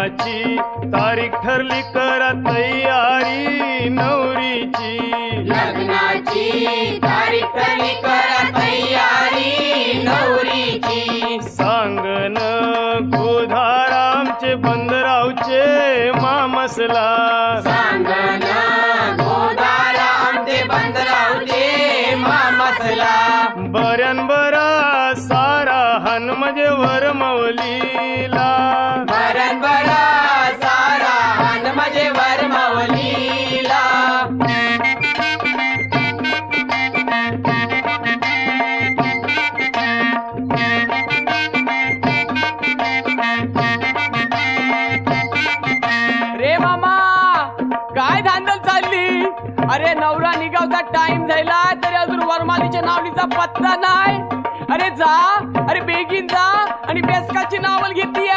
लग्नाची तारीख ठरली करा तयारी नवरीची लग्नाची तारीख ठरली करा तयारी नवरीची सांगन गोधारामचे बंदरावचे मामसला सांगन गोदारामचे बंदरावचे मामसला बऱ्यान बरा सारा हन म्हणजे वरमवलीला बरन बरा सारा हन म्हणजे वरमवलीला रे मामा काय धांदल चालली? अरे नवरा निघावचा टाइम झाला तरी अजून वरमालीच्या नावलीचा पत्ता नाही. अरे जा, अरे बेगीन जा आणि बेसकाची नावल घेतली.